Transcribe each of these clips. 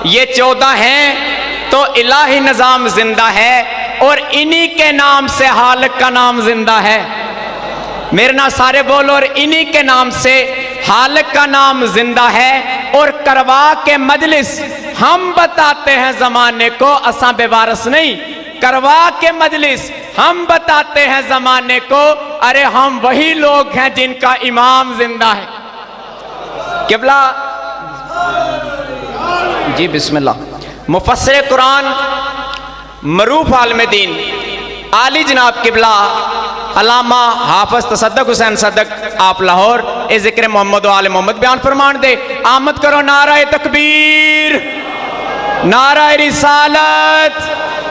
ये 14 हैं तो इलाही निज़ाम जिंदा है और इन्हीं के नाम से हालिक का नाम जिंदा है। मेरे ना सारे बोलो, और इन्हीं के नाम से हालिक का नाम जिंदा है। और करवा के मजलिस हम बताते हैं जमाने को, असा बेवारस नहीं। करवा के मजलिस हम बताते हैं जमाने को, अरे हम वही लोग हैं जिनका इमाम जिंदा है। किबला जी बिस्मिल्लाह। मुफस्सिर कुरान मरूफ आलिम दीन आली जनाब किबला अल्लामा हाफिज तसद्दुक हुसैन सदक आप लाहौर ए जिक्र मोहम्मद आले मोहम्मद बयान फरमान दे। आमद करो नाराए तकबीर, नाराए रिसालत,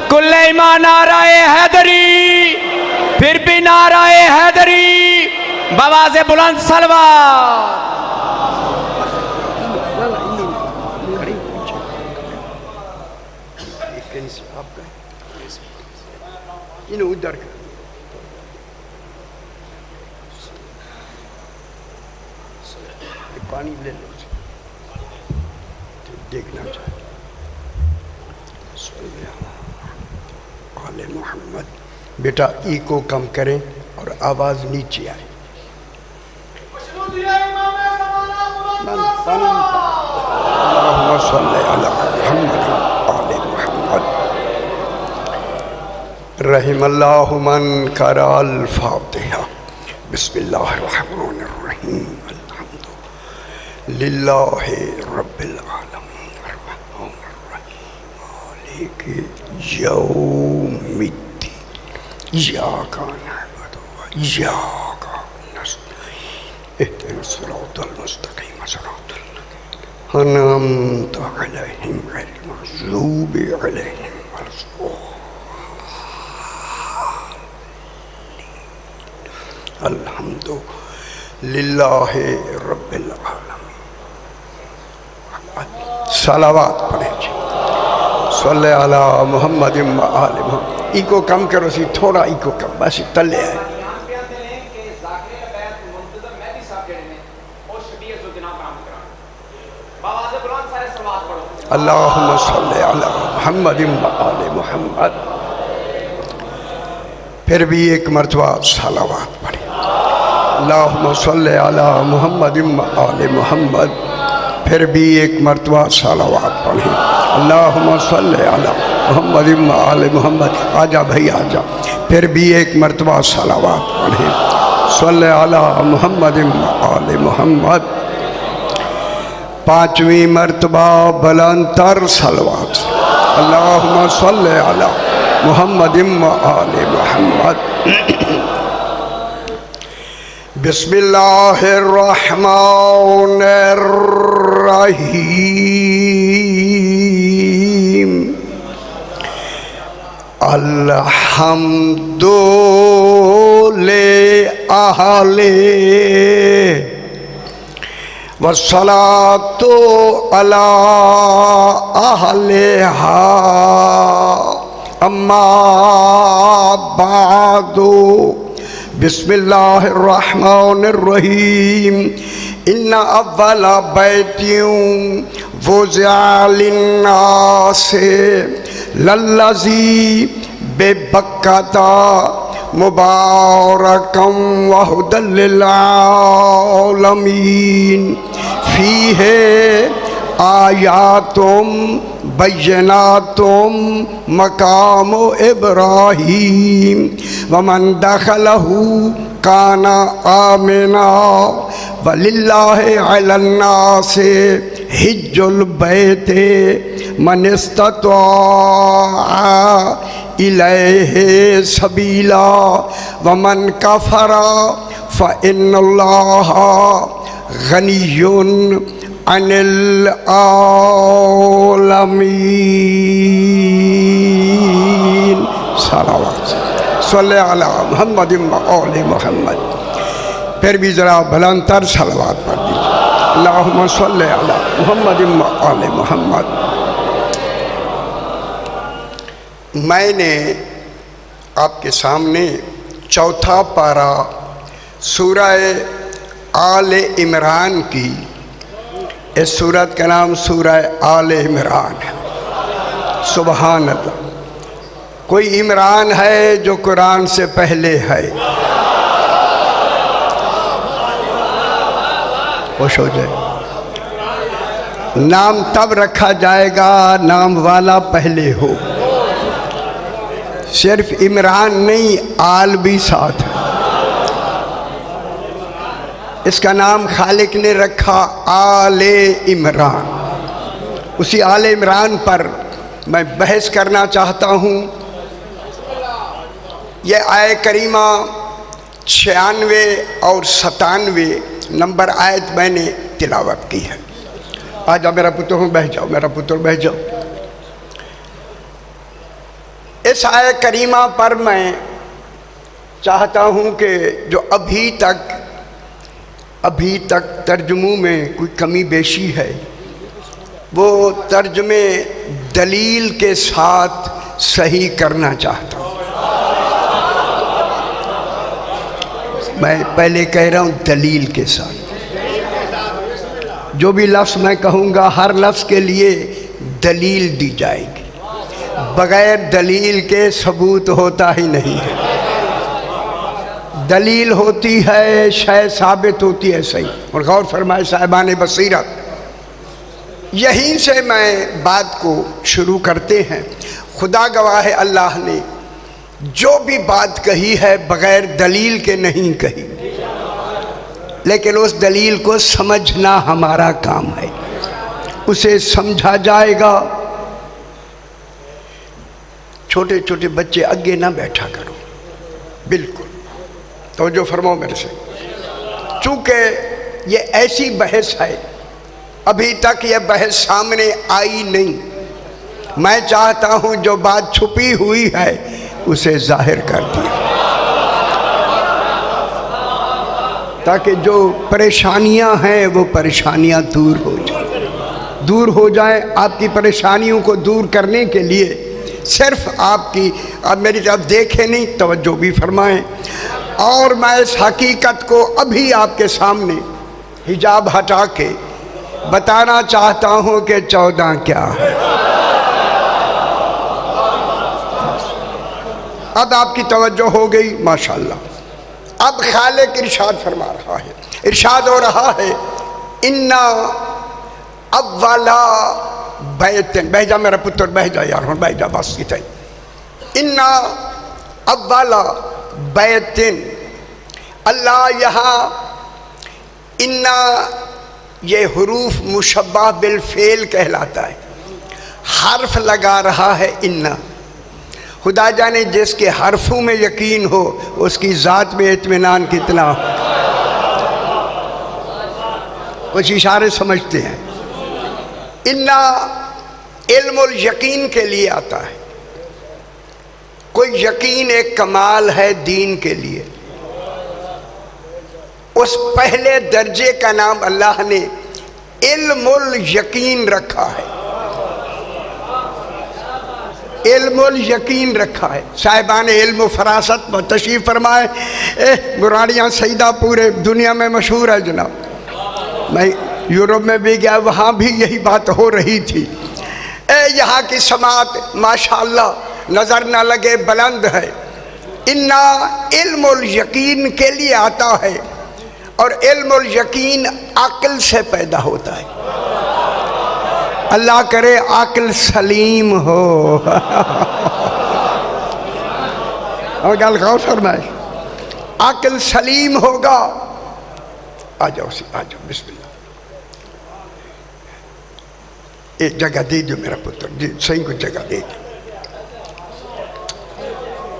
कुल्ले ईमान नाराए हैदरी, फिर भी नाराए हैदरी, बवाज़े बुलंद सलवात। उधर पानी ले लो, देखना चाहिए। आले मोहम्मद। बेटा ई को कम करें और आवाज नीचे आए। रहिमल्लाहु मन कराल फातिहा। बिस्मिल्लाहिर्रहमानिर्रहीम। लिल्लाहि रब्बिल आलमीन मालिकि यौमिद्दीन इय्याका नअबुदु व इय्याका नस्तईन इहदिनस सिरातल मुस्तकीम सिरातल लज़ीना अनअमता अलैहिम गैरिल मग़ज़ूबि अलैहिम वलद्दाल्लीन। अल्हम्दुलिल्लाहि रब्बिल आलमीन। सलावत पढ़े जी। सल्ले अला मुहम्मद व आले मुहम्मद। इको कम करो सी, थोड़ा इको कम, बस तले आए। अल्लाहुम्मा सल्ले अला मुहम्मद व आले मुहम्मद। फिर भी एक मरतबा सलावत पढ़े। अल्लाहुम्मा सल्ले अला मुहम्मद व आले मुहम्मद। फिर भी एक मरतबा सलावत पढ़े। अल्लाहुम्मा सल्ले अला मुहम्मद व आले मुहम्मद। आजा भाई आजा। फिर भी एक मरतबा सलावत पढ़े। सल्ले अला मुहम्मद व आले मुहम्मद। पांचवी मरतबा बुलंदतर सलावत। अल्लाहुम्मा सल्ले अला मुहम्मद व आले मुहम्मद। बिस्मिल्लाहिर्रहमानिर्रहीम। अल्हम्दु लिल्लाहि वस्सलातु अला अहलिहा अम्मा बादु। बिस्मिल्लाहिर्रहमानिर्रहीम। इन्ना अव्वला बैतियुं वुज़िअ लिन्नासि लल्लज़ी बिबक्कता मुबारकम व हुदल लिल आलमीन। फीहे आयातुम बय्यनातुम मकाम इब्राहीम वमन दखलहु काना आमिना वलिल्लाहि अलन्नासि हिज्जुल बैते मन इस्तताअ इलैहि सबीला वमन कफरा फ़इन्नल्लाहा गनियुन अनिल आलमीन। सलावत सल्ले अला मुहम्मद व आले मुहम्मद। फिर भी ज़रा बुलंदतर सलावत पढ़ दीजिए। अल्लाहुम्मा सल्ले अला मुहम्मद व आले मुहम्मद। मैंने आपके सामने चौथा पारा सूरह आले इमरान की इस सूरत का नाम सूरह आल इमरान है। सुबहान अल्लाह। कोई इमरान है जो कुरान से पहले है? खुश हो जाए। नाम तब रखा जाएगा नाम वाला पहले हो। सिर्फ इमरान नहीं, आल भी साथ है। इसका नाम खालिक ने रखा आले इमरान। उसी आले इमरान पर मैं बहस करना चाहता हूँ। यह आय करीमा 96 और 97 नंबर आयत मैंने तिलावत की है। आ जाओ मेरा पुत्र हूँ, बह जाओ मेरा पुत्र, बह जाओ। इस आय करीमा पर मैं चाहता हूँ कि जो अभी तक तर्जुमों में कोई कमी बेशी है, वो तर्जुमे दलील के साथ सही करना चाहता हूँ। मैं पहले कह रहा हूँ दलील के साथ। जो भी लफ्ज़ मैं कहूँगा हर लफ्ज़ के लिए दलील दी जाएगी। बग़ैर दलील के सबूत होता ही नहीं है। दलील होती है, शय साबित होती है सही। और गौर फरमाए साहिबान बसीरत, यहीं से मैं बात को शुरू करते हैं। खुदा गवाह है, अल्लाह ने जो भी बात कही है बग़ैर दलील के नहीं कही, लेकिन उस दलील को समझना हमारा काम है। उसे समझा जाएगा। छोटे छोटे बच्चे आगे ना बैठा करो, बिल्कुल तो जो फरमाओ मेरे से। चूँकि ये ऐसी बहस है, अभी तक ये बहस सामने आई नहीं। मैं चाहता हूँ जो बात छुपी हुई है उसे जाहिर कर दिया, ताकि जो परेशानियां हैं वो परेशानियां दूर हो जाए। आपकी परेशानियों को दूर करने के लिए सिर्फ आपकी, अब मेरी तरफ देखे नहीं, तवज्जो भी फरमाएं। और मैं इस हकीकत को अभी आपके सामने हिजाब हटा के बताना चाहता हूँ कि 14 क्या है। अब आपकी तवज्जो हो गई, माशाल्लाह। अब खालिक इरशाद फरमा रहा है, इरशाद हो रहा है, इन्ना अव्वला बैतन, बह जा मेरा पुत्र, बह जा यार, बह जा बस इतना। इन्ना अव्वला बैतन, अल्लाह यहाँ इन्ना ये हुरूफ मुशब्बह बिल फेल कहलाता है। हर्फ लगा रहा है इन्ना। खुदा जाने जिसके हरफों में यकीन हो उसकी ज़ात में इत्मीनान कितना हो। कुछ इशारे समझते हैं। इन्ना इल्मुल यकीन के लिए आता है। कोई यकीन एक कमाल है दीन के लिए। उस पहले दर्जे का नाम अल्लाह ने इल्मुल यकीन रखा है। इल्मुल यकीन रखा है। साहिबान इल्म फरासत तशरीफ़ फरमाए। गुराड़ियाँ सईदा पूरे दुनिया में मशहूर है जनाब। मैं यूरोप में भी गया, वहाँ भी यही बात हो रही थी। यहाँ की समात माशाअल्लाह नज़र न लगे बुलंद है। इन्ना इल्मुल यकीन के लिए आता है, और इल्मुल यकीन अक्ल से पैदा होता है। अल्लाह करे अक्ल सलीम हो। और गल गौर फरमाए, अक्ल सलीम होगा। आ जाओ बिस्मिल्लाह। एक जगह दे दो मेरा पुत्र जी, सही को जगह दे दो।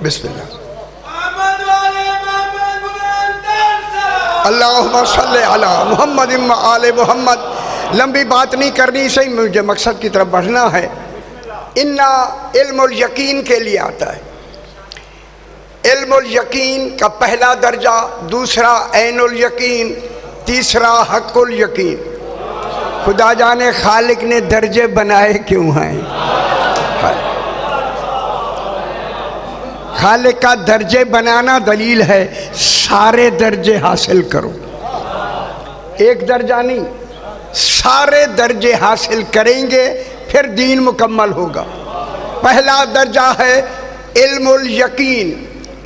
बिस्मिल्लाह। अल्लाहुम्मा सल्ली अला मुहम्मद व आले मुहम्मद। लंबी बात नहीं करनी, सही मुझे मकसद की तरफ बढ़ना है। इन्ना इल्मुल यकीन के लिए आता है। इल्मुल यकीन का पहला दर्जा, दूसरा ऐनुल यकीन, तीसरा हक़ुल यकीन। खुदा जाने खालिक ने दर्जे बनाए क्यों हैं। खालिक का दर्जे बनाना दलील है, सारे दर्जे हासिल करो। एक दर्जा नहीं, सारे दर्जे हासिल करेंगे फिर दीन मुकम्मल होगा। पहला दर्जा है इल्मुल यकीन।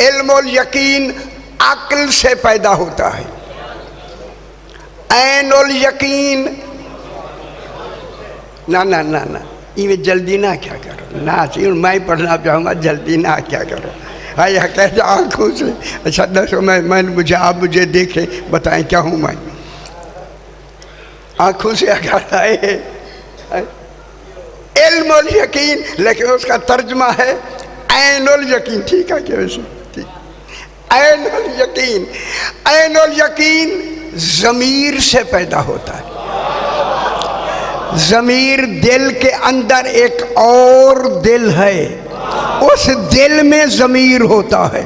इल्मुल यकीन अक्ल से पैदा होता है। ऐनुल यकीन ना ना ना ना ये जल्दी ना क्या करो ना, मैं पढ़ना चाहूँगा, जल्दी ना क्या करो। हाँ कह आँखों से अच्छा दसो मैं मुझे आप मुझे देखे बताएं क्या हूँ मैं। आँखों से अगर आए इल्मुल यकीन, लेकिन उसका तर्जुमा है ऐनुल यकीन। ठीक है क्या वैसे ठीक। ऐनुल यकीन, ऐनुल यकीन ज़मीर से पैदा होता है। ज़मीर दिल के अंदर एक और दिल है, उस दिल में ज़मीर होता है।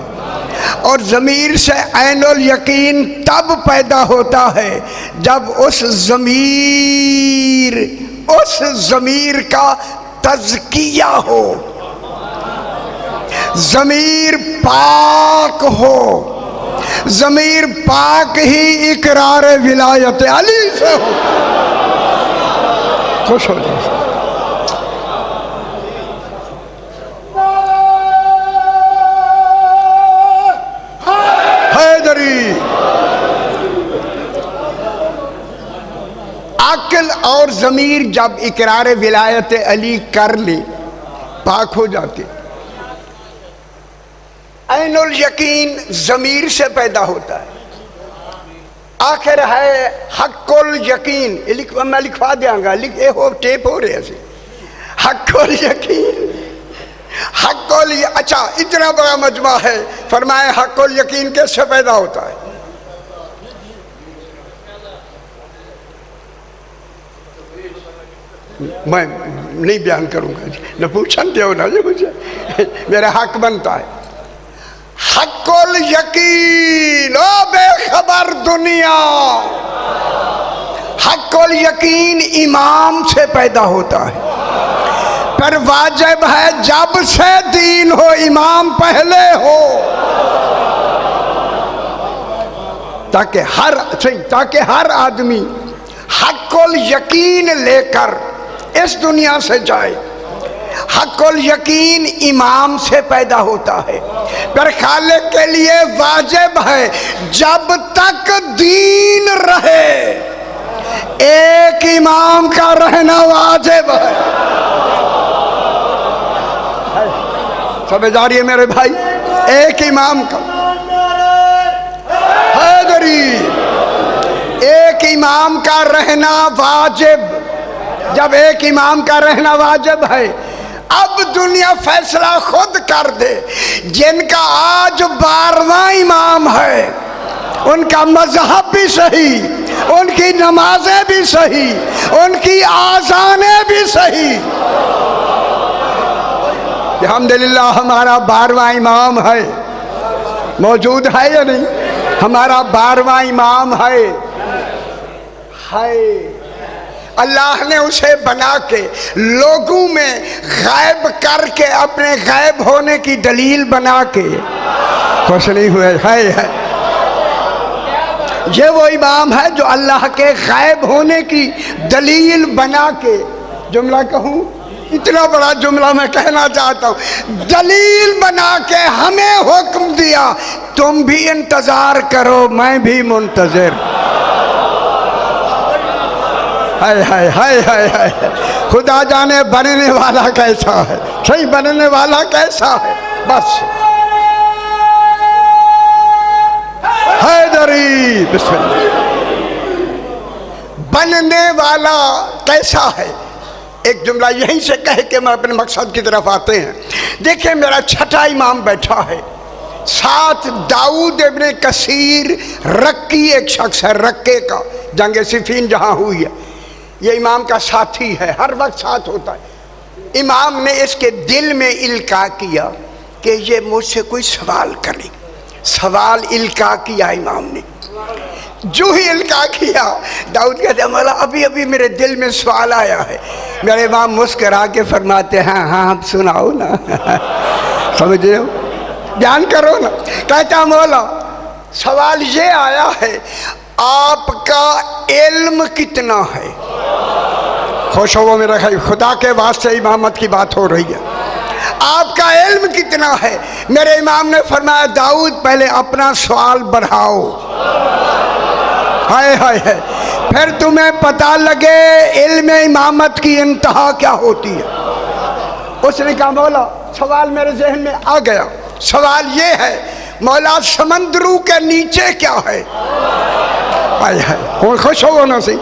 और ज़मीर से ऐनुल यकीन तब पैदा होता है जब उस ज़मीर का तज़किया हो, ज़मीर पाक हो। ज़मीर पाक ही इकरार विलायत अली से हो। खुश हो जाए। हैदरी अक्ल और ज़मीर जब इकरार विलायत अली कर ले पाक हो जाते। ऐनुल यकीन ज़मीर से पैदा होता है। आखिर है हक्कुल यकीन, मैं लिखवा देंगा, लिखे हो टेप हो रहे ऐसे। हक्कुल यकीन, हक्कुल, अच्छा इतना बड़ा मजमा है। फरमाए हक्कुल यकीन कैसे पैदा होता है। मैं नहीं बयान करूंगा, न पूछते हो ना जो मुझे, मेरा हक बनता है। हक्कुल यकीन, ओ बेखबर दुनिया, हक्कुल यकीन इमाम से पैदा होता है। पर वाजिब है जब से दीन हो इमाम पहले हो, ताकि हर आदमी हक्कुल यकीन लेकर इस दुनिया से जाए। हक्कुल यकीन इमाम से पैदा होता है। पर खालिक के लिए वाजिब है जब तक दीन रहे एक इमाम का रहना वाजिब है। समझ आ रही है मेरे भाई, एक इमाम का हैदरी, एक इमाम का रहना वाजिब। जब एक इमाम का रहना वाजिब है, अब दुनिया फैसला खुद कर दे। जिनका आज 12वां इमाम है उनका मजहब भी सही, उनकी नमाजें भी सही, उनकी आज़ानें भी सही। अल्हम्दुलिल्लाह हमारा 12वां इमाम है, मौजूद है या नहीं? हमारा 12वां इमाम है। अल्लाह ने उसे बना के लोगों में गायब करके अपने गायब होने की दलील बना के खुश नहीं हुए। है ये वो इमाम है जो अल्लाह के गायब होने की दलील बना के, जुमला कहूँ, इतना बड़ा जुमला मैं कहना चाहता हूँ, दलील बना के हमें हुक्म दिया तुम भी इंतजार करो मैं भी मुंतजिर। हाय हाय हाय हाय हाय, खुदा जाने बनने वाला कैसा है, सही बनने वाला कैसा है। बस हैदरी बिस्मिल्लाह, बनने वाला कैसा है। एक जुमला यहीं से कह के मैं अपने मकसद की तरफ आते हैं। देखिए मेरा छठा इमाम बैठा है, साथ दाऊद इब्ने कसीर रक्की एक शख्स है, रक्के का, जंग सिफीन जहाँ हुई है, ये इमाम का साथी है, हर वक्त साथ होता है। इमाम ने इसके दिल में इल्का किया कि ये मुझसे कोई सवाल करे। सवाल इल्का किया इमाम ने, जो ही इल्का किया दाऊद कहते मौला अभी अभी मेरे दिल में सवाल आया है। मेरे इमाम मुस्करा के फरमाते हैं हाँ आप सुनाओ ना समझ रहे हो, ध्यान करो ना। कहता मौला सवाल ये आया है आपका इल्म कितना है। खुश हो मेरा भाई, खुदा के वास्ते इमामत की बात हो रही है। आपका इल्म कितना है? मेरे इमाम ने फरमाया दाऊद पहले अपना सवाल बढ़ाओ, हाय हाय हाय, फिर तुम्हें पता लगे इल्म इमामत की इंतहा क्या होती है। उसने कहा मौला सवाल मेरे जहन में आ गया, सवाल ये है मौला समंदरों के नीचे क्या है? हाय हाय, खुश हो ना सही।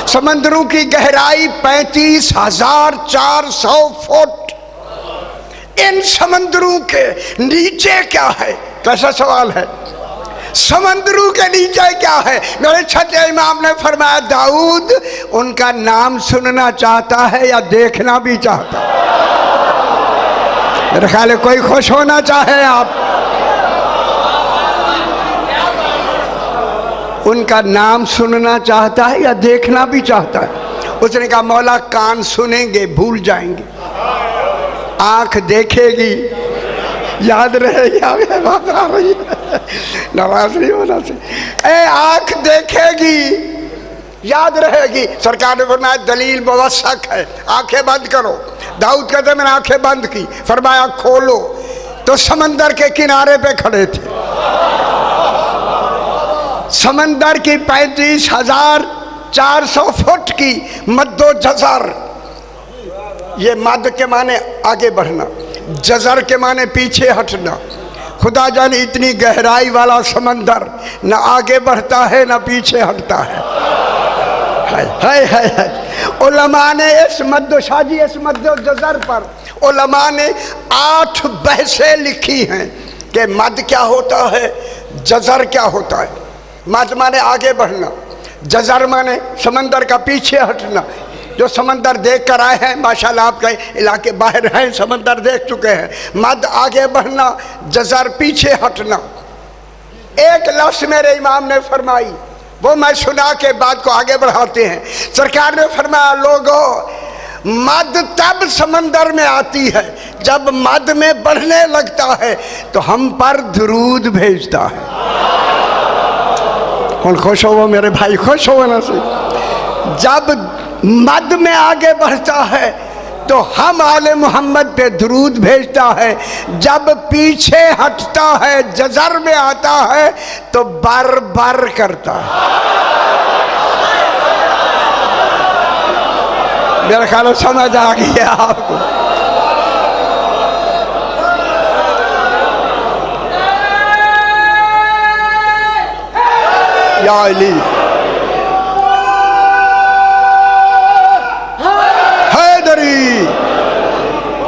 समंदरों की गहराई 35,400 फुट। इन समंदरों के नीचे क्या है? कैसा सवाल है? समंदरों के नीचे क्या है? मेरे छठे इमाम ने फरमाया दाऊद उनका नाम सुनना चाहता है या देखना भी चाहता है? मेरे ख्याल है कोई खुश होना चाहे आप, उनका नाम सुनना चाहता है या देखना भी चाहता है? उसने कहा मौला कान सुनेंगे भूल जाएंगे, आंख देखेगी याद रहेगी। बात आ रही है, नाराज नहीं होना चाहिए। आंख देखेगी याद रहेगी। सरकार ने फरमाया दलील मुवस्सक है, आंखें बंद करो। दाऊद कहते मैंने आंखें बंद की, फरमाया खोलो तो समंदर के किनारे पे खड़े थे। समंदर की 35,400 फुट की मद्दो जज़र, ये मद के माने आगे बढ़ना, जज़र के माने पीछे हटना। खुदा जाने इतनी गहराई वाला समंदर न आगे बढ़ता है न पीछे हटता है। हाय हाय हाय। उलमा ने इस मद्दो शाजी, इस मद्दो जज़र पर उलमा ने 8 बहसें लिखी हैं कि मद क्या होता है, जज़र क्या होता है। मद माने आगे बढ़ना, जज़र माने समंदर का पीछे हटना। जो समंदर देख कर आए हैं माशाल्लाह, आपके इलाके बाहर हैं, समंदर देख चुके हैं। मद आगे बढ़ना, जज़र पीछे हटना। एक लफ्ज़ मेरे इमाम ने फरमाई, वो मैं सुना के बात को आगे बढ़ाते हैं। सरकार ने फरमाया लोगों मद तब समंदर में आती है जब मद में बढ़ने लगता है तो हम पर दुरूद भेजता है। कौन खुश हो वो मेरे भाई, खुश हो ना से। जब मद में आगे बढ़ता है तो हम आले मोहम्मद पे दुरूद भेजता है। जब पीछे हटता है, जज़र में आता है तो बर बर करता है। मेरा ख्याल समझ आ गया आपको। या अली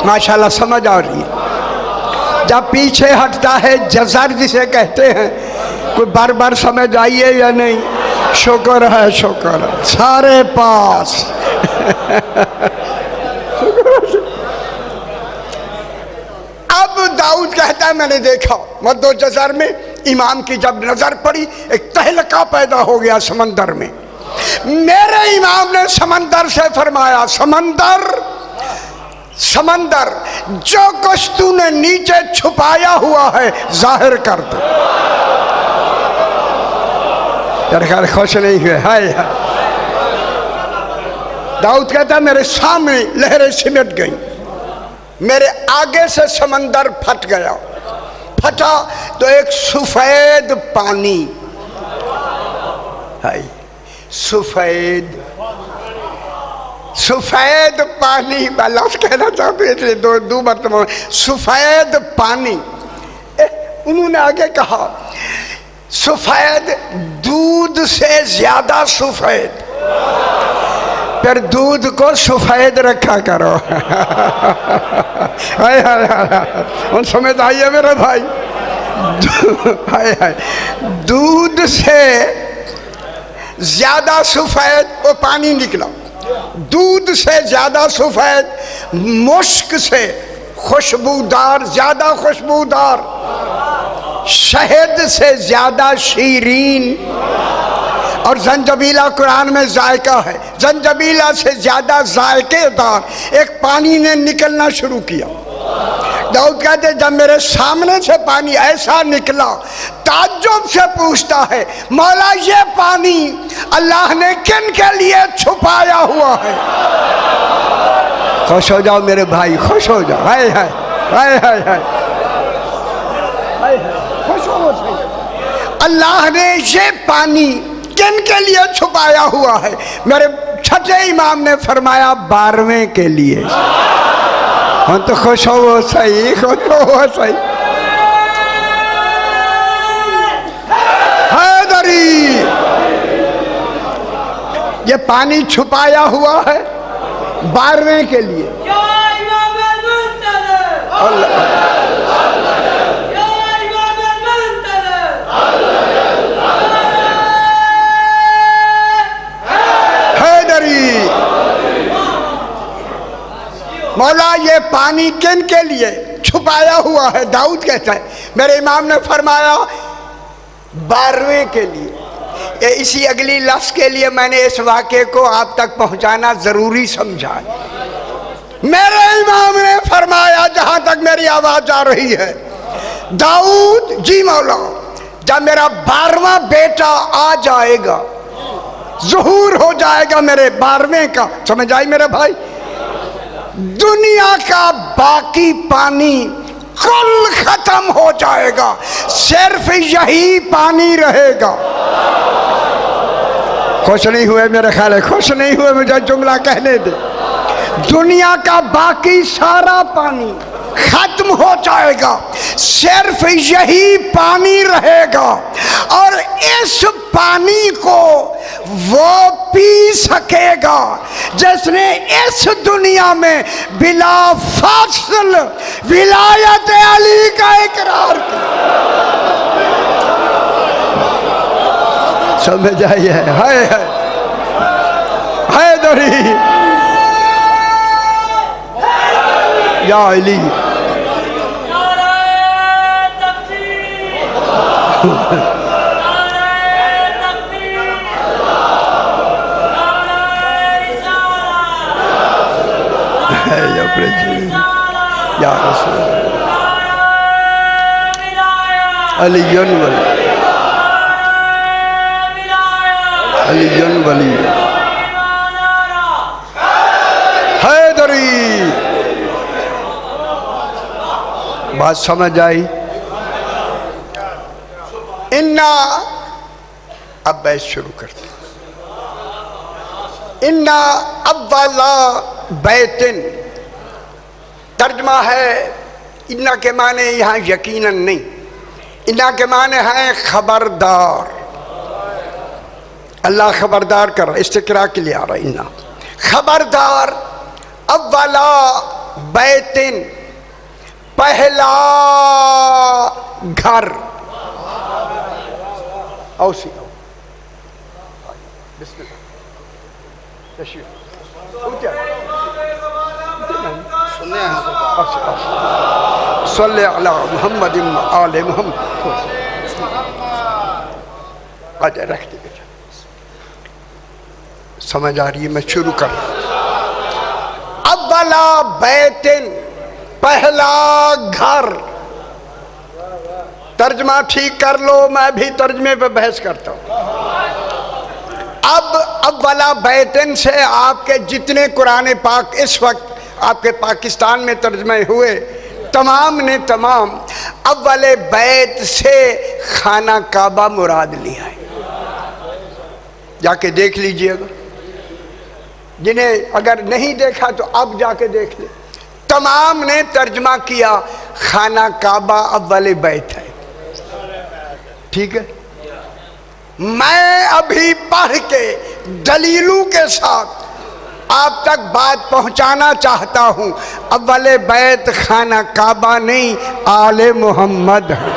माशाल्लाह समझ आ रही है। जब पीछे हटता है, जज़र जिसे कहते हैं, कोई बार बार समझ आइए या नहीं? शुक्र है, शुक्र है, सारे पास। अब दाऊद कहता है मैंने देखा मद्दो जज़र में इमाम की जब नजर पड़ी एक तहलका पैदा हो गया समंदर में। मेरे इमाम ने समंदर से फरमाया समंदर समंदर जो कुछ तूने नीचे छुपाया हुआ है जाहिर कर दे। यार खुश नहीं हुए, हाय हाय। दाऊद कहता मेरे सामने लहरें सिमट गई, मेरे आगे से समंदर फट गया। फटा तो एक सफेद पानी, हाय सफेद सफेद पानी, लफ्ज़ कहना चाहते इसलिए दो मरतबा सफेद पानी। उन्होंने आगे कहा सफेद दूध से ज्यादा सफेद, फिर दूध को सफेद रखा करो। हाय हाय हाय, समझ आइए मेरे भाई। हाय हाय, दूध से ज्यादा सफेद वो पानी निकला, दूध से ज्यादा सफेद, मुश्क से खुशबूदार, ज्यादा खुशबूदार, शहद से ज्यादा शीरीन, और जंजबीला कुरान में जायका है, जंजबीला से ज्यादा जायकेदार एक पानी ने निकलना शुरू किया। दाऊद कहते जब मेरे सामने से पानी ऐसा निकला, ताज्जुब से पूछता है मौला ये पानी अल्लाह ने किन के लिए छुपाया हुआ है। खुश हो जाओ मेरे भाई, खुश हो जाओ। हाय हाय हाय हाय हाय, खुश हो जाओ। अल्लाह ने ये पानी किन के लिए छुपाया हुआ है? मेरे छठे इमाम ने फरमाया 12वें के लिए। हम तो खुश हो वो सही, खुश हो वो सही। हैदरी, ये पानी छुपाया हुआ है 12वें के लिए। हैदरी, मौला ये पानी किन के लिए छुपाया हुआ है? दाऊद कहता है मेरे इमाम ने फरमाया 12वें के लिए। इसी अगली लफ्ज़ के लिए मैंने इस वाक़े को आप तक पहुंचाना ज़रूरी समझा। मेरे इमाम ने फरमाया, जहां तक मेरी आवाज़ आ रही है, दाऊद जी मौला जब मेरा 12वां बेटा आ जाएगा, ज़ुहूर हो जाएगा मेरे 12वें का, समझ आई मेरे भाई, दुनिया का बाकी पानी कुल खत्म हो जाएगा, सिर्फ यही पानी रहेगा। खुश नहीं हुए मेरे ख्याल है, खुश नहीं हुए, मुझे जुमला कहने दे। दुनिया का बाकी सारा पानी खत्म हो जाएगा, सिर्फ यही पानी रहेगा, और इस पानी को वो पी सकेगा जिसने इस दुनिया में बिला फासिल विलायत अली का इकरार किया। समझ आई है? हैदरी या अली, या रसूल अलीयुन वली, अलीयुन वली। हैदरी, बात समझ आई? इन्ना, अब बैत शुरू करते। इन्ना अव्वला बैतिन, तर्जमा है इन्ना के माने यहाँ यकीनन नहीं, इन्ना के माने हैं खबरदार। अल्लाह खबरदार कर रहा, इस्तिक़रा के लिए आ रहा इन्ना, खबरदार। अव्वला बैतिन, पहला घर। औसी सल्ले अला मुहम्मद आले मुहम्मद। आज रख दे, समझ आ रही है? मैं शुरू कर रहा हूं। अव्वला बैतिन, पहला घर। तर्जमा ठीक कर लो, मैं भी तर्जमे पे बहस करता हूं। अब अव्वला बैतिन से आपके जितने कुरान पाक इस वक्त आपके पाकिस्तान में तर्जमे हुए, तमाम ने तमाम अव्वले बैत से खाना काबा मुराद लिया है। जाके देख लीजिएगा, जिन्हें अगर नहीं देखा तो अब जाके देख ले। तमाम ने तर्जमा किया खाना काबा अव्वले बैत है। ठीक है, मैं अभी पढ़ के दलीलों के साथ आप तक बात पहुंचाना चाहता हूं। अव्वले बैत खाना काबा नहीं, आले मोहम्मद है।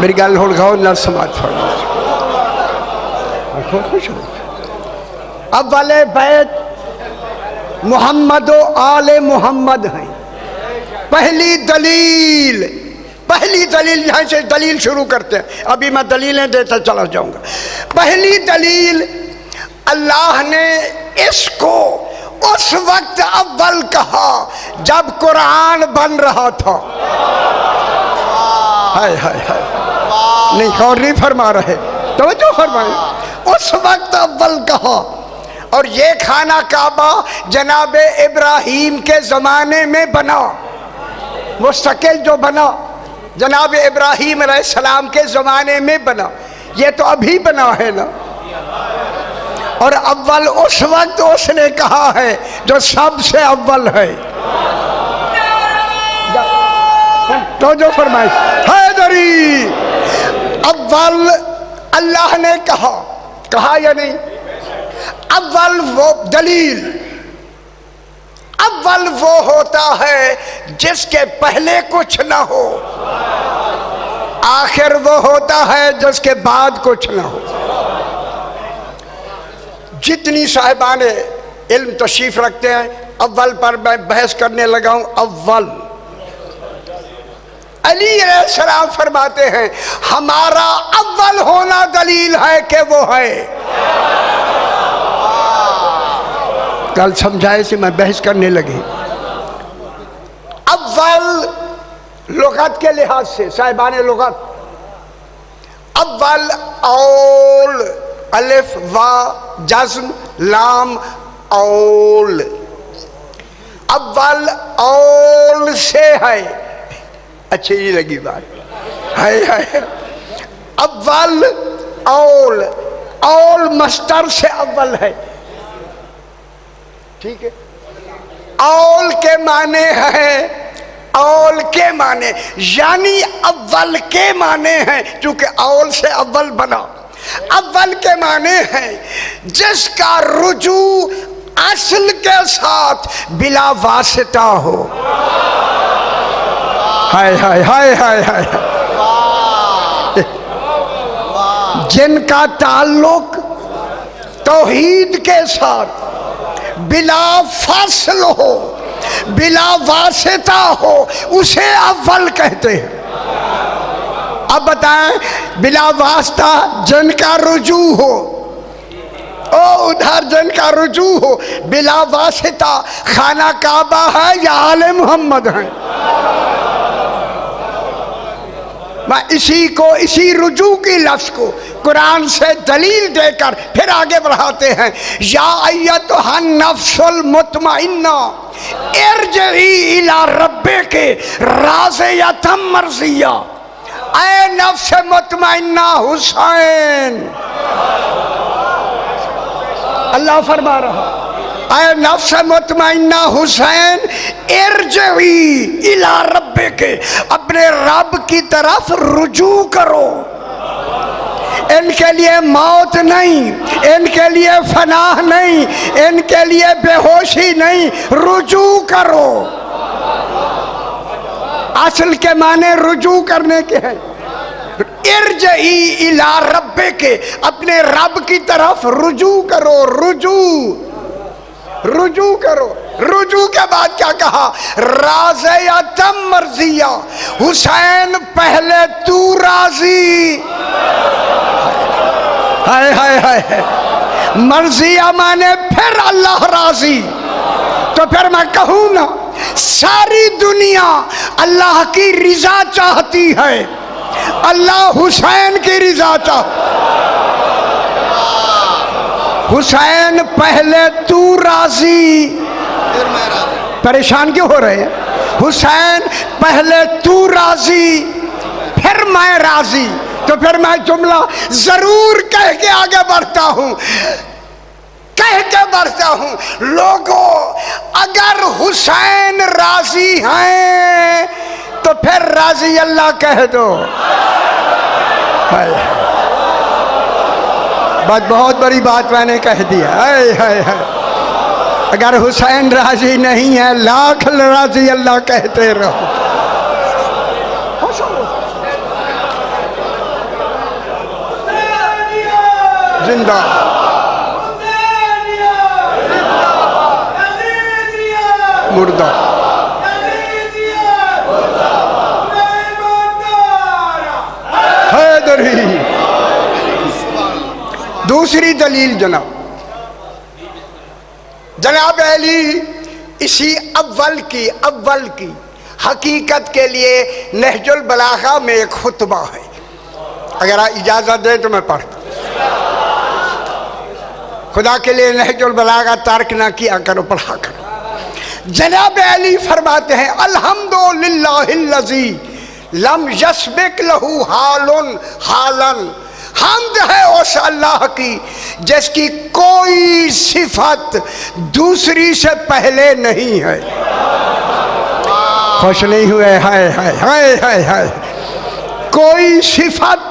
मेरी गल हो गाओ न समाज फरमा। अव्वले बैत मोहम्मद आले मोहम्मद हैं। पहली दलील, पहली दलील, यहाँ से दलील शुरू करते हैं। अभी मैं दलीलें देता चला जाऊंगा। पहली दलील, अल्लाह ने इसको उस उस वक्त अव्वल कहा जब कुरान बन रहा था। हाय हाय हाय, नहीं और नहीं फरमा रहे, तो जो फरमाए उस वक्त अव्वल कहा। और ये खाना काबा जनाब इब्राहीम के ज़माने में बना, मुस्तकिल जो बना जनाब इब्राहीम अलैहिस्सलाम के ज़माने में बना, ये तो अभी बना है ना। और अव्वल उस वक्त उसने कहा है जो सबसे अव्वल है। तो जो फरमाइश हैदरी, अव्वल अल्लाह ने कहा या नहीं? अव्वल वो दलील, अव्वल वो होता है जिसके पहले कुछ ना हो, आखिर वो होता है जिसके बाद कुछ ना हो। जितनी साहिबाने इल्म तशरीफ रखते हैं, अव्वल पर मैं बहस करने लगा हूं। अव्वल अली अलैहिस्सलाम फरमाते हैं हमारा अव्वल होना दलील है कि वो है। कल समझाए से मैं बहस करने लगी। अव्वल लुगत के लिहाज से साहिबाने लुगत, अव्वल औल, अलिफ वा जज्म लाम औल, अव्वल औल से है। अच्छी नहीं लगी बात? है अव्वल औल, औल मस्तर से अव्वल है, ठीक है। औल के माने हैं, औल के माने यानी अव्वल के माने हैं, क्योंकि औल से अव्वल बना। अव्वल के माने हैं जिसका रुजू असल के साथ बिला वासिता हो। हाय हाय हाय हाय हाय, जिनका ताल्लुक तौहीद के साथ बिला फासल हो, बिला वासिता हो, उसे अव्वल कहते हैं। अब बताएं, बिला वास्ता जिनका रुजू हो, ओ उधर जिनका रुजू हो, बिला वासिता खाना काबा है या आले मोहम्मद है। मैं इसी को, इसी रुजू की लफ्ज़ को कुरान से दलील देकर फिर आगे बढ़ाते हैं। या अय्युहन नफ्सुल मुतमइन्ना इरजिई इला रब्बिके राज़ियतम मर्ज़िया। ऐ नफ्स मुतमइन्ना हुसैन, अल्लाह फरमा रहा, ऐ नफ्स मुतमइन्ना हुसैन इरजिई इला रब्बिके, अपने रब की तरफ रुजू करो। इनके लिए मौत नहीं, इनके लिए फनाह नहीं, इनके लिए बेहोशी नहीं, रुजू करो। असल के माने रुजू करने के हैं। इरजई इला रब्बिके, अपने रब की तरफ रुजू करो, रुजू रुजू करो। रुजू के बाद क्या कहा? राज़ियतम मर्ज़िया, हुसैन पहले तू राजी। हाय हाय हाय, मर्ज़िया माने फिर अल्लाह राजी। तो फिर मैं कहूँ ना, सारी दुनिया अल्लाह की रिजा चाहती है, अल्लाह हुसैन की रिजा चाहता। हुसैन पहले तू राजी, परेशान क्यों हो रहे हैं? हुसैन पहले तू राजी फिर मैं राजी। तो फिर मैं जुमला जरूर कह के आगे बढ़ता हूं, कह के बढ़ता हूं, लोगों अगर हुसैन राजी हैं तो फिर राजी अल्लाह कह दो। बात बहुत बड़ी बात मैंने कह दिया। है अगर हुसैन राजी नहीं है, लाख राजी अल्लाह कहते रहो। जिंदा मुर्दा। हैदरी। दूसरी दलील जनाब, जनाब अली इसी अव्वल की हकीकत के लिए नहजुल बलागा में एक खुतबा है, अगर आप इजाज़त दें तो मैं पढ़ता। खुदा के लिए नहजुल बलागा तर्क ना किया करो, पढ़ा करो। जनाब अली फरमाते हैं अल्हम्दुलिल्लाहिल्लज़ी लम यस्बिक लहू हालन हालन, हम्द है उस अल्लाह की जिसकी कोई सिफत दूसरी से पहले नहीं है। खुश नहीं हुए? हाय हाय हाय हाय हाय। कोई सिफत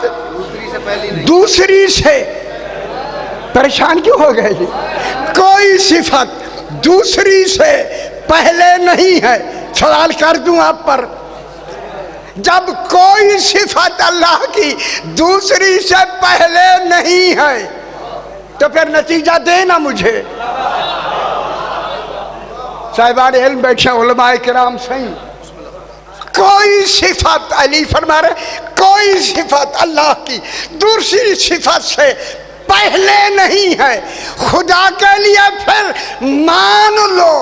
दूसरी से, परेशान क्यों हो गए जी? कोई सिफत दूसरी से पहले नहीं है। सवाल कर दूं आप पर, जब कोई सिफत अल्लाह की दूसरी से पहले नहीं है तो फिर नतीजा देना मुझे। साहिबान इल्म बैठे उलमाए किराम सही, कोई सिफत, अली फरमा रहे कोई सिफत अल्लाह की दूसरी सिफत से पहले नहीं है। खुदा के लिए फिर मान लो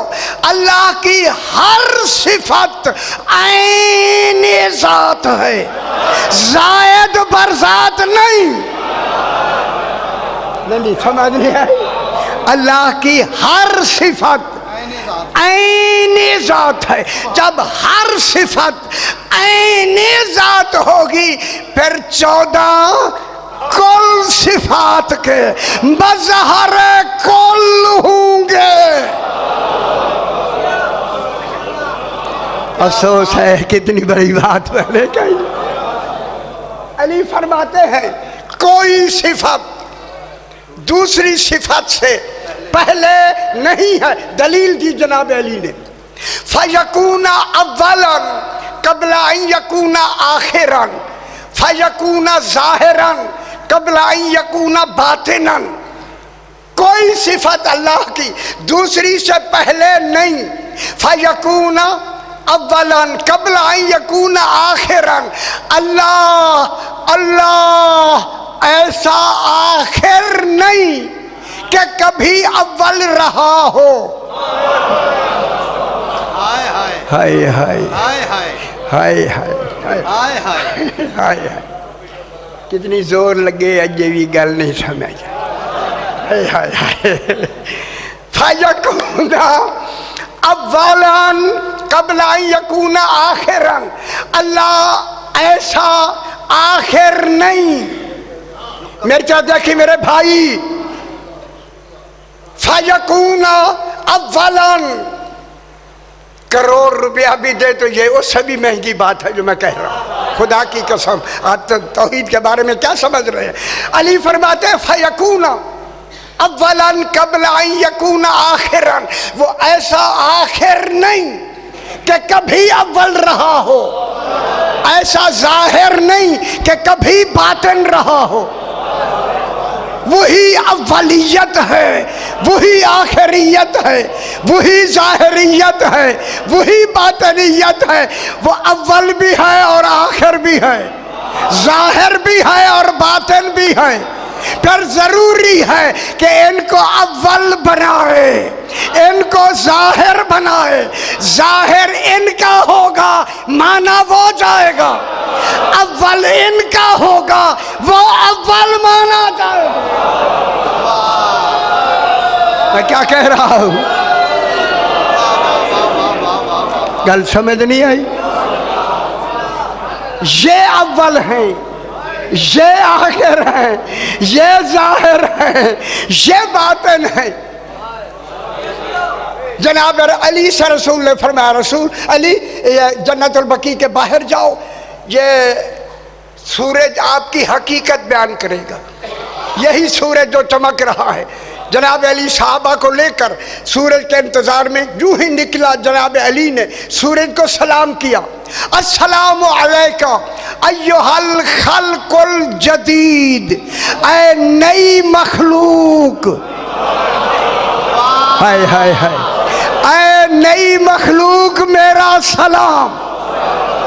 अल्लाह की हर सिफत ऐन ज़ात है, जायद बर ज़ात नहीं। नहीं समझ नहीं आई? अल्लाह की हर सिफत ऐन ज़ात है। जब हर सिफत ऐन ज़ात होगी फिर 14 कुल सिफात के बज़हर कुल होंगे। अफसोस है कितनी बड़ी बात मैंने कही। अली फरमाते हैं कोई सिफत दूसरी सिफत से पहले नहीं है। दलील दी जनाब अली ने, फयकूना अव्वलन कबला अन यकूना आखिरन, फयकूना ज़ाहिरन कबला अन यकूना बातिनन। कोई सिफत अल्लाह की दूसरी से पहले नहीं। फयकूना अव्वलन कबला अन यकूना आखिरन, अल्लाह अल्लाह ऐसा आखिर नहीं कि कभी अव्वल रहा हो। हाय हाय हाय हाय हाय हाय हाय हाय हाय हाय। कितनी जोर लगे अजे भी गल नहीं समझ। हाय हाय हाय। फयकूना अव्वलन कबला यकूना आखिरन, अल्लाह ऐसा आखिर नहीं। मेरे साथ देखिए मेरे भाई, फयकूना अव्वलन, करोड़ रुपया भी दे तो ये उससे भी महंगी बात है जो मैं कह रहा हूँ। खुदा की कसम, आप तो तौहीद के बारे में क्या समझ रहे हैं? अली फरमाते हैं फयकूना अव्वलन कबला यकूना आखिरन, वो ऐसा आखिर नहीं कि कभी अव्वल रहा हो, ऐसा जाहिर नहीं कि कभी बातिन रहा हो। वही अव्वलियत है, वही आखिरियत है, वही जाहिरियत है, वही बातिनियत है। वो अव्वल भी है और आखिर भी है, जाहिर भी है और बातिन भी है। फिर जरूरी है कि इनको अव्वल बनाए, इनको जाहिर बनाए। जाहिर इनका होगा, माना वो जाएगा। अव्वल इनका होगा, वो अव्वल माना जाएगा। मैं क्या कह रहा हूं? गल समझ नहीं आई? ये अव्वल है, ये आखिर है, ये जाहिर है, ये बातिन है। जनाब अली से रसूल ने फरमाया, रसूल अली जन्नतुल बकी के बाहर जाओ, ये सूरज आपकी हकीकत बयान करेगा। यही सूरज जो चमक रहा है। जनाब अली साहबा को लेकर सूरज के इंतज़ार में यूं ही निकला। जनाब अली ने सूरज को सलाम किया, अस्सलामु अलैका अय्युहल खल्कुल जदीद, ऐ नई मखलूक। हाय हाय हाय, ऐ नई मखलूक मेरा सलाम।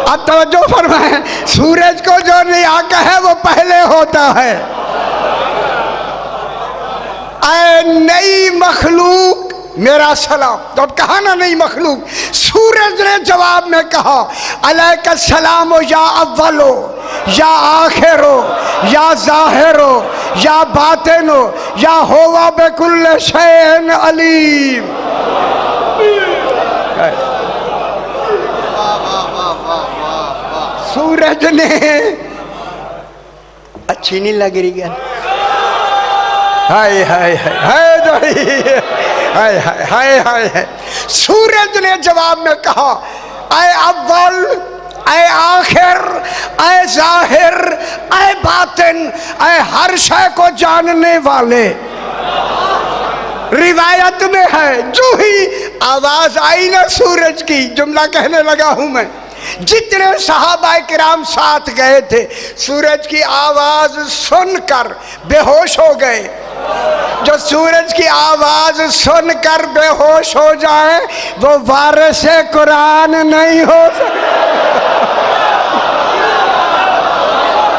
अब तवज्जो फरमाएं, सूरज को जो नियाका है वो पहले होता है। ऐ नई मखलूक मेरा सलाम। तो अब कहा ना नहीं मखलूक, सूरज ने जवाब में कहा अलैका सलाम या अव्वलो या आखिरो या ज़ाहिरो या बातिनो या होवा बिकुल्ल शैइन अलीम। सूरज ने, अच्छी नहीं लग रही है, हाय हाय हाय हाय हाय हाय हाय हाय। सूरज ने जवाब में कहा ऐ अव्वल, ऐ आखिर, ऐ जाहिर, ऐ बातिन, ऐ हर शय को जानने वाले। रिवायत में है जो ही आवाज आई ना सूरज की, जुमला कहने लगा हूं मैं, जितने सहाबा किराम साथ गए थे सूरज की आवाज सुनकर बेहोश हो गए। जो सूरज की आवाज सुनकर बेहोश हो जाए वो वारिस कुरान नहीं हो सकता।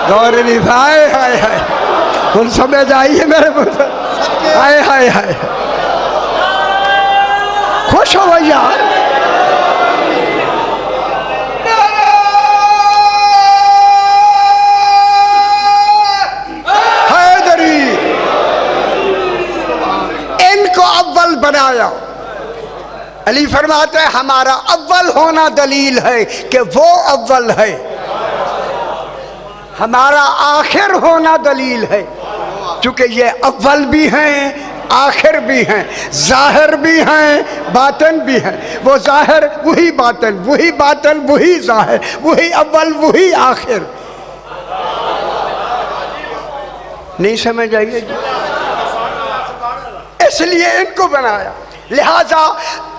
गौर निभाए, हाय हाय, उन समझ आइए मेरे पुत्र, हाय हाय हाय, खुश हो भैया। अव्वल बनाया। अली फरमाते हैं हमारा अव्वल होना दलील है कि वो अव्वल है, हमारा आखिर होना दलील है, क्योंकि ये अव्वल भी हैं आखिर भी हैं, जाहिर भी हैं बातिन भी हैं। वो जाहिर वही बातिन, वही बातिन वही जाहिर, वही अव्वल वही आखिर। नहीं समझ आइए जी, इसलिए इनको बनाया। लिहाजा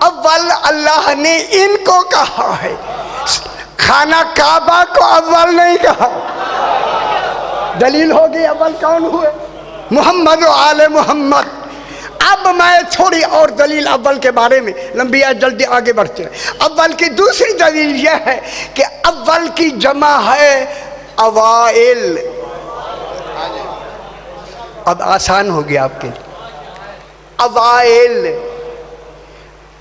अव्वल अल्लाह ने इनको कहा है, खाना काबा को अव्वल नहीं कहा। दलील होगी अव्वल कौन हुए? मोहम्मद व आले मोहम्मद। अब मैं थोड़ी और दलील अव्वल के बारे में, लंबी है जल्दी आगे बढ़ते हैं। अव्वल की दूसरी दलील यह है कि अव्वल की जमा है अवाइल। अब आसान हो गया आपके लिए, अवाइल।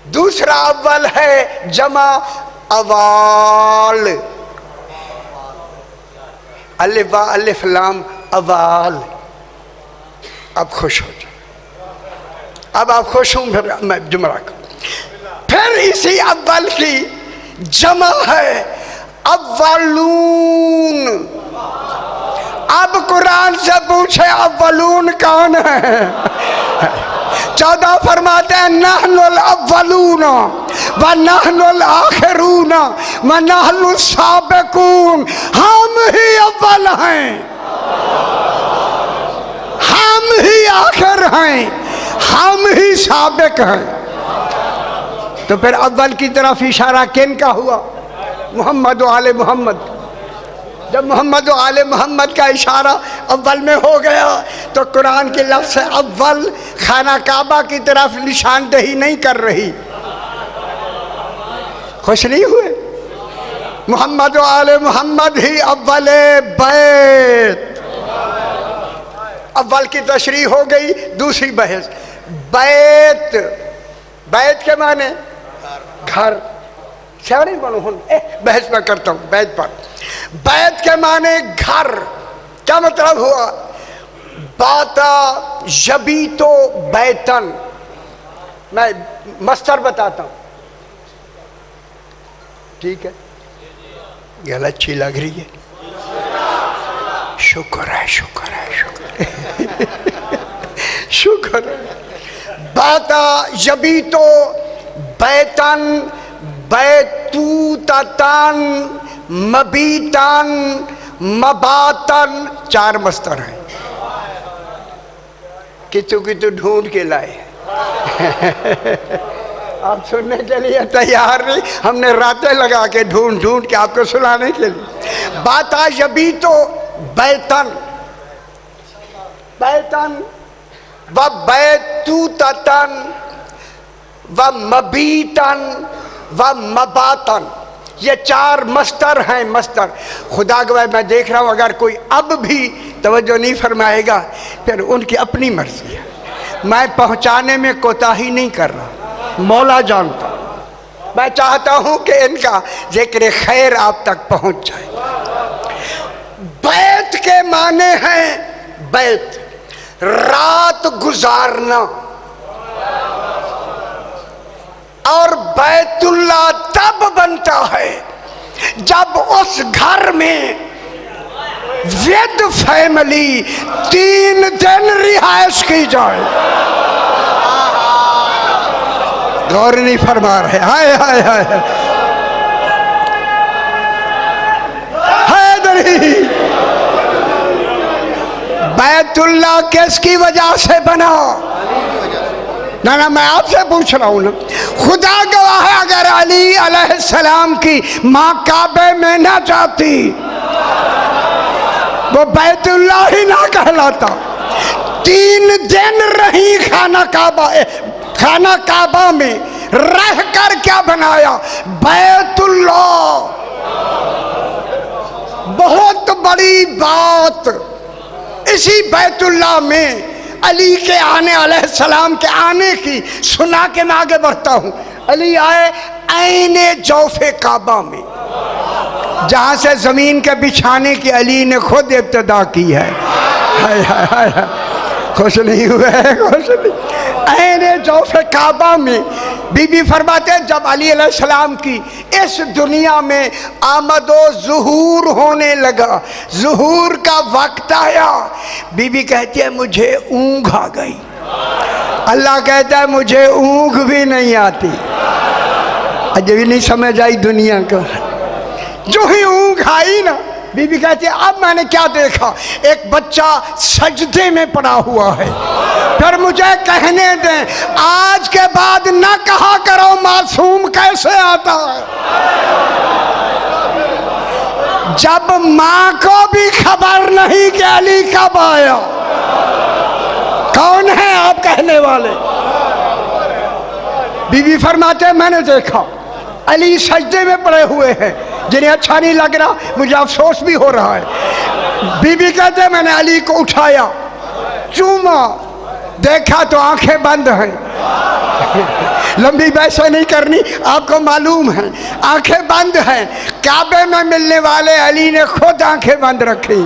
दूसरा अव्वल है जमा अवाल, अलिफ अलिफ लाम अवाल। अब खुश हो जाओ, अब आप खुश हूं, फिर मैं जुमरा का। फिर इसी अव्वल की जमा है अव्वलून। अब कुरान से पूछे अव्वलून कौन है? 14 फरमाते हैं नहनुल अव्वलून व नहनुल आखिरून व नहनुल साबिकून। हम ही अव्वल हैं, हम ही आखिर हैं, हम ही साबिक हैं। तो फिर अव्वल की तरफ इशारा किन का हुआ? मोहम्मद व आले मोहम्मद। जब मोहम्मद व आले मोहम्मद का इशारा अव्वल में हो गया तो कुरान के लफ्ज़ अव्वल खाना काबा की तरफ निशानदेही नहीं कर रही। खुश नहीं हुए? मोहम्मद व आले मोहम्मद ही अव्वल बैत। अव्वल की तशरीह हो गई। दूसरी बहस बैत। बैत के माने घर। शायरी बनो बहस में करता हूँ बैत पर। बैत के माने घर। क्या मतलब हुआ? बाता जबी तो बैतन। मैं मस्तर बताता हूँ, ठीक है? गल अच्छी लग रही है, शुक्र है शुक्र है शुक्र है शुक्र है। बाता जबी तो बैतन बैतूतन मबीतन मबातन। 4 मस्तर हैं, कितु कितु ढूंढ के लाए आप सुनने के लिए तैयार नहीं, हमने रातें लगा के ढूंढ ढूंढ के आपको सुनाने के लिए। बाता यबी तो बैतन बैतन व बैतूतन व मबीतन व मबातन। ये 4 मस्तर हैं। मस्तर खुदा गवाह मैं देख रहा हूँ, अगर कोई अब भी तवज्जो नहीं फरमाएगा फिर उनकी अपनी मर्जी है। मैं पहुँचाने में कोताही नहीं कर रहा। मौला जानता। मैं चाहता हूं कि इनका जिक्र खैर आप तक पहुंच जाए। बैत के माने हैं बैत, रात गुजारना, और बैतुल्लाह तब बनता है जब उस घर में विद फैमिली 3 दिन रिहाइश की जाए। गौर नहीं फरमा रहे। हाय हाय हाय हैदरी। बैतुल्लाह किसकी वजह से बना? ना मैं आपसे पूछ रहा हूं ना। खुदा गवाह है, अगर अली अलैहिस्सलाम की मां काबे में ना जाती वो बैतुल्लाह ही ना कहलाता। 3 दिन रही खाना काबा में, रह कर क्या बनाया? बैतुल्लाह। बहुत बड़ी बात। इसी बैतुल्लाह में अली के आने अलैहिस्सलाम के आने की सुना के मैं आगे बढ़ता हूं। अली आए ऐने जौफे काबा में, जहां से जमीन के बिछाने की अली ने खुद इब्तिदा की है। हाय हाय हाय, खुश नहीं हुए? खुश नहीं। ऐने जौफे काबा में बीबी फरमाते हैं जब अली अलैहिस्सलाम की इस दुनिया में आमदो ज़ुहूर होने लगा, ज़ुहूर का वक्त आया, बीबी कहती है मुझे ऊँघ आ गई। अल्लाह कहता है मुझे ऊँघ भी नहीं आती। अजब भी नहीं समझ आई दुनिया को। जो ही ऊँघ आई ना, बीबी कहती है अब मैंने क्या देखा, एक बच्चा सजदे में पड़ा हुआ है। फिर मुझे कहने दें, आज के बाद न कहा करो मासूम कैसे आता है। जब माँ को भी खबर नहीं कि अली कब आया। कौन है आप कहने वाले? बीबी फरमाते मैंने देखा अली सजदे में पड़े हुए हैं, जिन्हें अच्छा नहीं लग रहा, मुझे अफसोस भी हो रहा है। बीबी कहते मैंने अली को उठाया, चूमा, देखा तो आंखें बंद हैं। लंबी बहस नहीं करनी, आपको मालूम है आंखें बंद हैं। काबे में मिलने वाले अली ने खुद आंखें बंद रखी।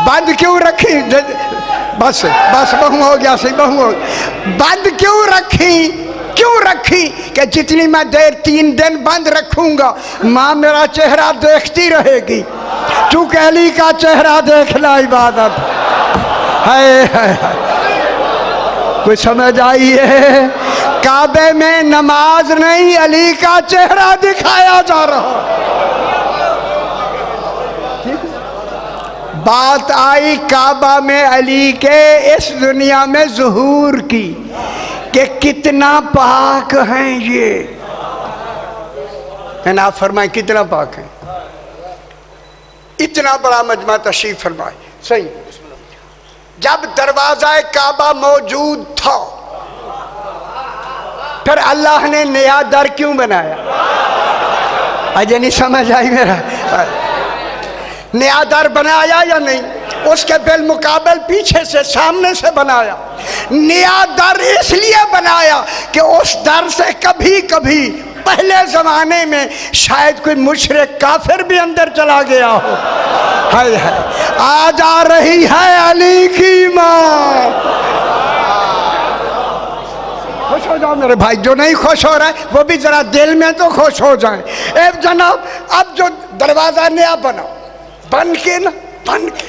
बंद क्यों रखी? बस बस बहु हो गया, सही बहु हो। बंद क्यों रखी? क्यों रखी कि जितनी मैं देर 3 दिन बंद रखूंगा माँ मेरा चेहरा देखती रहेगी। चूंकि अली का चेहरा देखना इबादत है। कुछ समझ आई है? काबे में नमाज नहीं, अली का चेहरा दिखाया जा रहा। बात आई काबा में अली के इस दुनिया में ज़ुहूर की कि कितना पाक हैं ये। आप फरमाए कितना पाक है? इतना बड़ा मजमा तशरीफ फरमाए। सही, जब दरवाजा काबा मौजूद था फिर अल्लाह ने नया दर क्यों बनाया? अजय नहीं समझ आई मेरा। नया दर बनाया या नहीं? उसके बिलमुकाबल पीछे से सामने से बनाया। नया दर इसलिए बनाया कि उस दर से कभी कभी पहले जमाने में शायद कोई मुशरिक काफिर भी अंदर चला गया हो। हाय हाय, आज आ रही है अली की माँ। खुश हो जाओ मेरे भाई, जो नहीं खुश हो रहा है वो भी जरा दिल में तो खुश हो जाए। ए जनाब, अब जो दरवाजा नया बना, बन के ना, बन के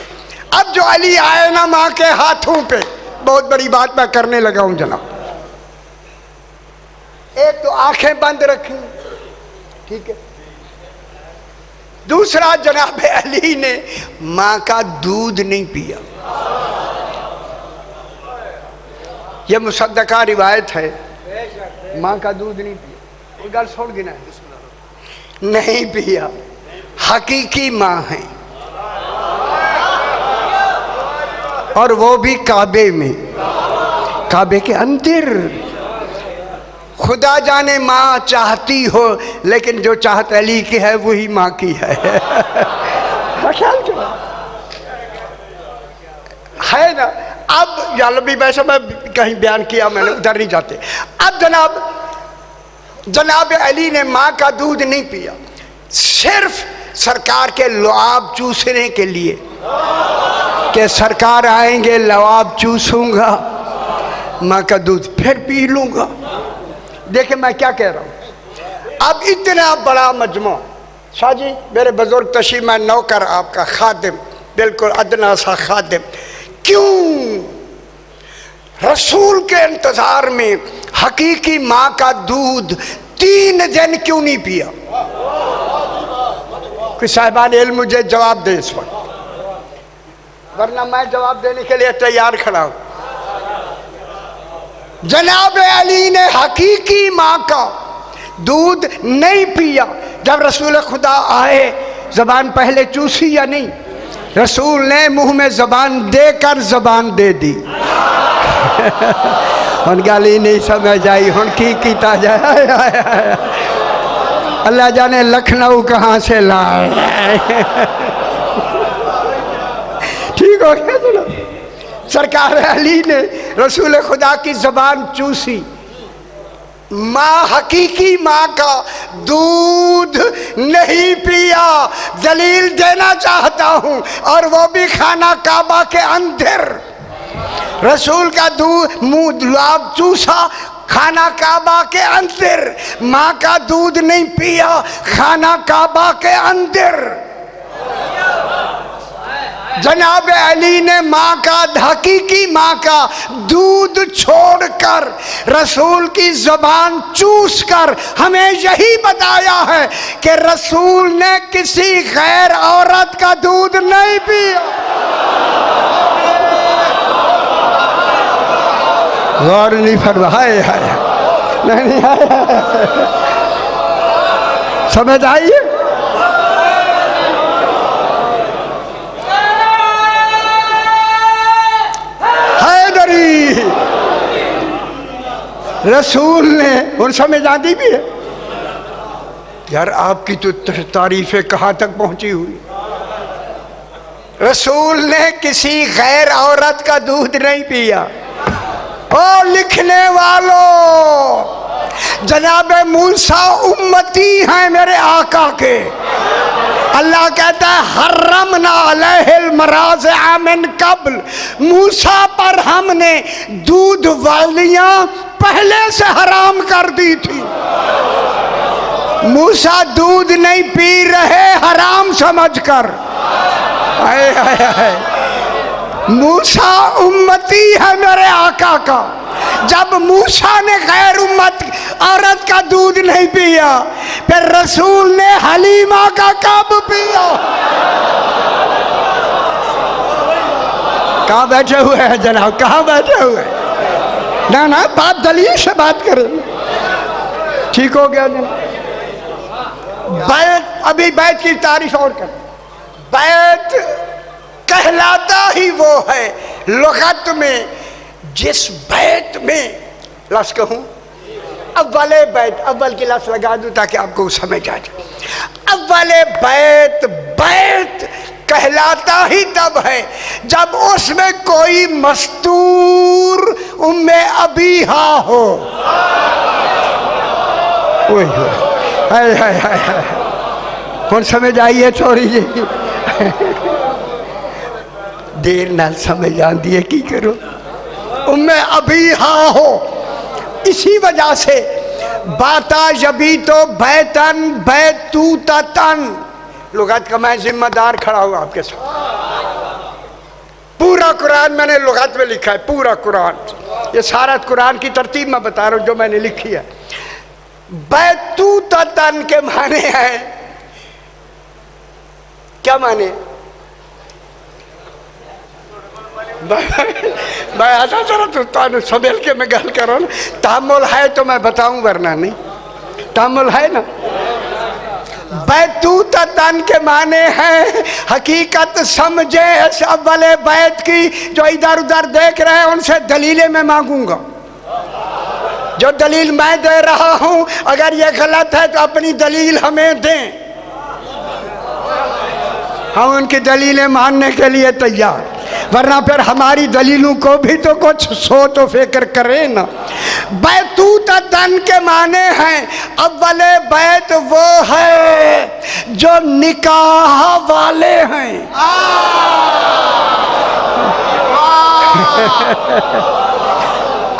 अब जो अली आए ना माँ के हाथों पे, बहुत बड़ी बात मैं करने लगा हूं जनाब। एक तो आंखें बंद रखी, ठीक है। दूसरा, जनाब अली ने माँ का दूध नहीं पिया। यह मुसद्दका रिवायत है, माँ का दूध नहीं पिया। कोई गल छोड़ गिना नहीं पिया। हकीकी माँ है, और वो भी काबे में, काबे के अंदर। खुदा जाने माँ चाहती हो, लेकिन जो चाहत अली की है वही माँ की है। है ना? अब यालबी वैसे मैं कहीं बयान किया मैंने, उधर नहीं जाते। अब जनाब अली ने माँ का दूध नहीं पिया, सिर्फ सरकार के लुआब चूसने के लिए कि सरकार आएंगे लुआब चूसूंगा, माँ का दूध फिर पी लूंगा। देखे मैं क्या कह रहा हूँ। अब इतना बड़ा मजमू, शाह जी मेरे बुजुर्ग तशीफ, मैं नौकर आपका खादिम, बिल्कुल अदना सा खादिम, क्यों रसूल के इंतजार में हकीकी माँ का दूध 3 दिन क्यों नहीं पिया? कोई साहिबान इल्म मुझे जवाब दे इस वक्त, वरना मैं जवाब देने के लिए तैयार खड़ा हूं। जनाब अली ने हकीकी माँ का दूध नहीं पिया। जब रसूल खुदा आए, जबान पहले चूसी या नहीं? रसूल ने मुंह में जबान देकर जबान दे दी। उन गाली नहीं समझ आई, हुन की कीता जाए। अल्लाह जाने लखनऊ कहाँ से लाए। ठीक हो गया चलो। सरकार अली ने रसूल खुदा की जबान चूसी। माँ हकीकी माँ का दूध नहीं पिया। दलील देना चाहता हूँ, और वो भी खाना काबा के अंदर। रसूल का दूध मुँह लुआब चूसा खाना काबा के अंदर, माँ का दूध नहीं पिया खाना काबा के अंदर। जनाब अली ने माँ का, हकीकी माँ का दूध छोड़कर रसूल की जबान चूस कर हमें यही बताया है कि रसूल ने किसी गैर औरत का दूध नहीं पिया। गौर नहीं फरमाए, नहीं समझ आइए। रसूल ने, और समझ आती भी है यार, आपकी तो तारीफें कहाँ तक पहुंची हुई। रसूल ने किसी गैर औरत का दूध नहीं पिया। ओ लिखने वालों, जनाब मूसा उम्मती हैं मेरे आका के। अल्लाह कहता है हर्रमना अलैहिल मराज़िअ मिन क़ब्ल, मूसा पर हमने दूध वालियां पहले से हराम कर दी थी। मूसा दूध नहीं पी रहे हराम समझकर। आए आए आए, मूसा उम्मती है मेरे आका का। जब मूसा ने गैर उम्मत औरत का दूध नहीं पिया, फिर रसूल ने हलीमा का कब पिया? कहाँ बैठे हुए हैं जनाब, कहाँ बैठे हुए? ना ना, बात दलील से बात करें। ठीक हो गया जनाब। बैत, अभी बैत की तारीफ और कर। बैत कहलाता ही वो है लुगत में जिस बैत में, लफ्ज़ कहूँ अव्वले बैत, अव्वल की लफ्ज़ लगा दूँ ताकि आपको समझ आ जाए। अव्वले बैत, बैत कहलाता ही तब है जब उसमें कोई मस्तूर उम्मे अबीहा हो। हाय हाय हाय, कौन समझ आइए थोड़ी जी। देर नाल समझ आती है, की करो। उम्मे अबीहा हो, इसी वजह से बाता जबी तो बैतन बैतूतन, लुगत का मैं जिम्मेदार खड़ा हूँ आपके साथ। पूरा कुरान मैंने लुगत में लिखा है, पूरा कुरान। ये सारा कुरान की तरतीब मैं बता रहा हूँ जो मैंने लिखी है। बैतूतन के माने हैं, क्या माने? मैं ऐसा चला तो सबेल के मैं गल करो ना, तामुल है तो मैं बताऊं, वरना नहीं। तामुल है ना। बैतूतन के माने हैं हकीकत समझे इस अव्वले बैत की। जो इधर उधर देख रहे हैं उनसे दलीलें मैं मांगूंगा। जो दलील मैं दे रहा हूं अगर ये गलत है तो अपनी दलील हमें दें, हम उनकी दलीलें मानने के लिए तैयार। वरना फिर हमारी दलीलों को भी तो कुछ सोच तो फिक्र करे ना। बैतूत दन के माने हैं, अव्वले बैत वो है जो निकाह वाले हैं।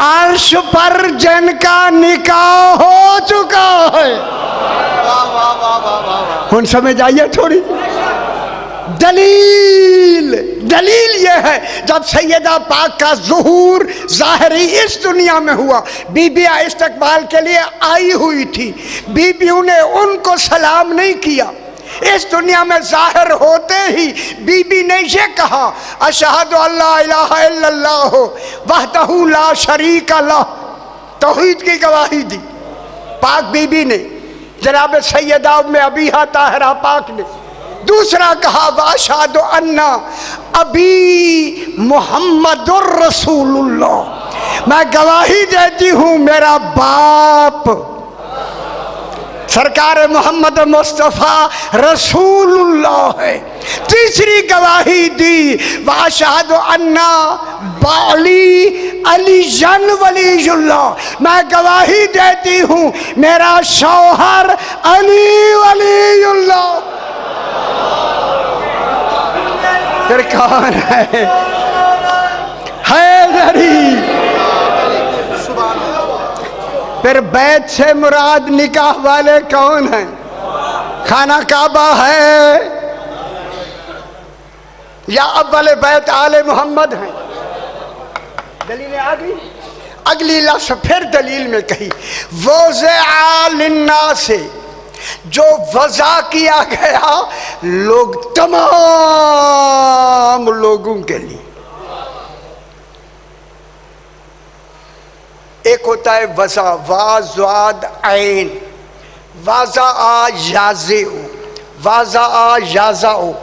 अर्श पर जिनका निकाह हो चुका है। हुन समझ आइए थोड़ी। दलील ये है जब सैयदा पाक का ज़ुहूर ज़ाहिरी इस दुनिया में हुआ, बीबियाँ इस्तकबाल के लिए आई हुई थी, बीबियों ने उनको सलाम नहीं किया। इस दुनिया में ज़ाहिर होते ही बीबी ने ये कहा, अशहदु अल्ला इलाहा इल्लल्लाह वहदहू ला शरीका लह, तौहीद की गवाही दी पाक बीबी ने, जनाब सैयदा उम्मे अबीहा ताहिरा पाक ने। दूसरा कहा, वाशहदु अन्ना अबी मुहम्मदुर रसूलुल्लाह, मैं गवाही देती हूँ मेरा बाप सरकार मोहम्मद मुस्तफ़ा रसूलुल्लाह है। तीसरी गवाही दी, वाशहदु अन्ना बाली अली जन वलीयुल्लाह, मैं गवाही देती हूँ मेरा शौहर अली वलीयुल्लाह। फिर कौन है? हैदरी। फिर बैत से मुराद निकाह वाले कौन हैं? खाना काबा है या अव्वल बैत आले मोहम्मद हैं? दलील आ गई। अगली लफ्ज़ फिर दलील में कही, वज़अ लिन्नास से, जो वज़ा किया गया लोग तमाम लोगों के लिए। एक होता है वज़ा, वाज़ाद ऐन, वाज़ा याज़ेउ, वाज़ा याज़ाउ,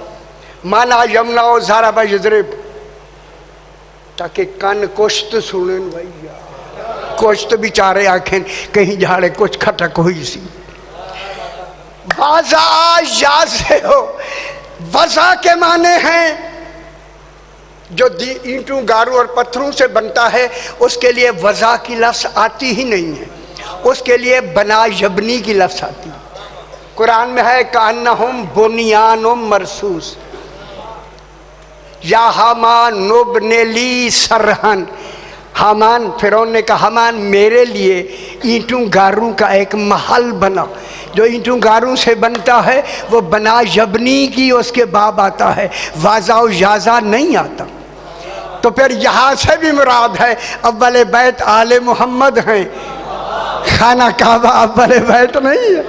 माना यमनाओ ज़ारा बजरिब, ताकि कान कुछ तो सुनें भैया, कुछ तो बेचारे आखें कहीं झाड़े कुछ खटक हुई सी। वाज़ा याज़ेउ, वज़ा के माने हैं जो ईंटों गारों और पत्थरों से बनता है, उसके लिए वज़ा की लफ्ज़ आती ही नहीं है, उसके लिए बना यबनी की लफ्ज़ आती है। कुरान में है कान्नहुम बुनियानुम मरसूस, या हामान नुब्ने ली सरहन, हामान फिरौन ने कहा हामान मेरे लिए ईंटों गारों का एक महल बना। जो ईंटों गारों से बनता है वो बना यबनी की उसके बाब आता है, वाज़ा याज़ा नहीं आता। तो फिर यहाँ से भी मुराद है अव्वल बैत आले मोहम्मद हैं, खाना काबा अव्वल बैत नहीं है,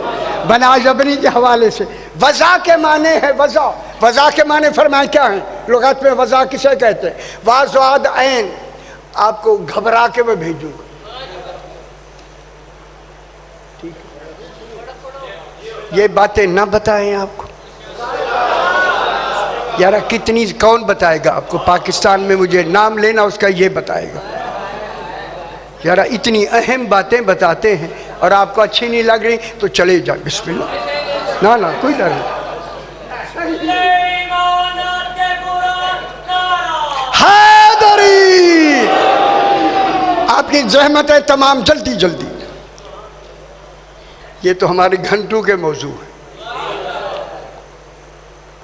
बना यबनी के हवाले से। वज़ा के माने है वज़ा, वज़ा के माने फरमाए क्या है लुग़त में? वज़ा किसे कहते हैं? वाज़ाद ऐन, आपको घबरा के मैं भेजूंगा, ठीक है? ये बातें ना बताएं आपको यार, कितनी कौन बताएगा आपको? पाकिस्तान में मुझे नाम लेना उसका ये बताएगा यार, इतनी अहम बातें बताते हैं और आपको अच्छी नहीं लग रही तो चले जाए, बिस्मिल्लाह। ना ना कोई डर नहीं। हैदरी, आपकी जहमत है तमाम, जल्दी जल्दी। ये तो हमारे घंटों के मौजू है।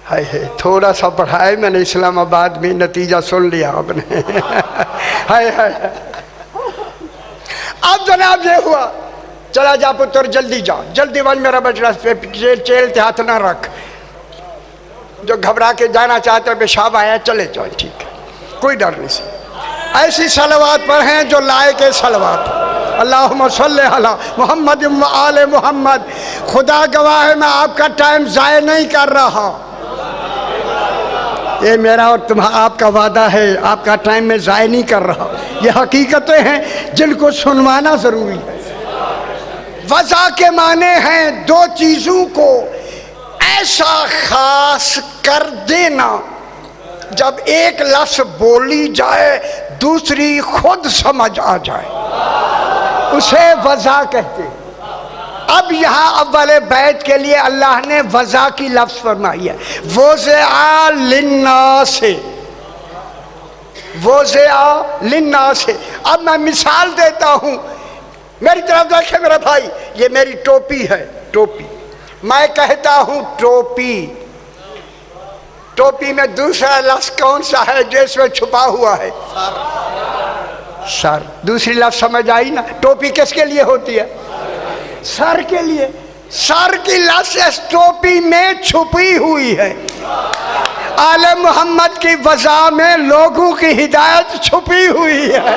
है थोड़ा सा पढ़ाए मैंने इस्लामाबाद में, नतीजा सुन लिया आपने। है अब जनाब ये हुआ, चला जा पुत्र जल्दी जा, जल्दी बन मेरा बचड़ा, चेल ते हाथ ना रख। जो घबरा के जाना चाहते हो पेशाब आया चले जाओ, ठीक है, कोई डर नहीं से। ऐसी सलवात पर हैं जो लायक है सलवात। अल्लाहुम्मा सल्ली अला मुहम्मद व आले मोहम्मद। खुदा गवाह है मैं आपका टाइम ज़ाय नहीं कर रहा, ये मेरा और आपका वादा है, आपका टाइम में ज़ाय नहीं कर रहा। ये हकीकतें हैं जिनको सुनवाना ज़रूरी है। वज़ा के माने हैं दो चीज़ों को ऐसा ख़ास कर देना, जब एक लफ्ज़ बोली जाए दूसरी खुद समझ आ जाए, उसे वज़ा कहते हैं। अब यहाँ अव्वल बैत के लिए अल्लाह ने वज़ा की लफ्ज़ फरमाई है, वज़अ लिन्नास, वोज़िआ लिन्नास है। अब मैं मिसाल देता हूँ, मेरी तरफ देखे मेरा भाई, ये मेरी टोपी है, टोपी। मैं कहता हूँ टोपी, टोपी में दूसरा लफ्ज कौन सा है जो इसमें छुपा हुआ है? सर। दूसरी लफ्ज समझ आई ना? टोपी किसके लिए होती है? सर के लिए। सर की लफ्ज टोपी में छुपी हुई है। आले मोहम्मद की वज़ा में लोगों की हिदायत छुपी हुई है।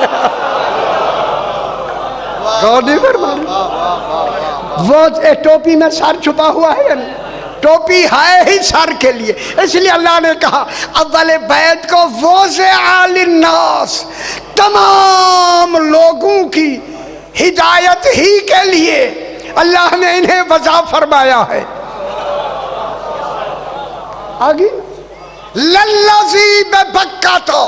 वो टोपी में सर छुपा हुआ है या नहीं? टोपी है ही सर के लिए, इसलिए अल्लाह ने कहा अव्वल बैत को वोज़िआ लिन्नास, तमाम लोगों की हिदायत ही के लिए अल्लाह ने इन्हें वज़ा फरमाया है। आगे लल्लज़ी बक्का, तो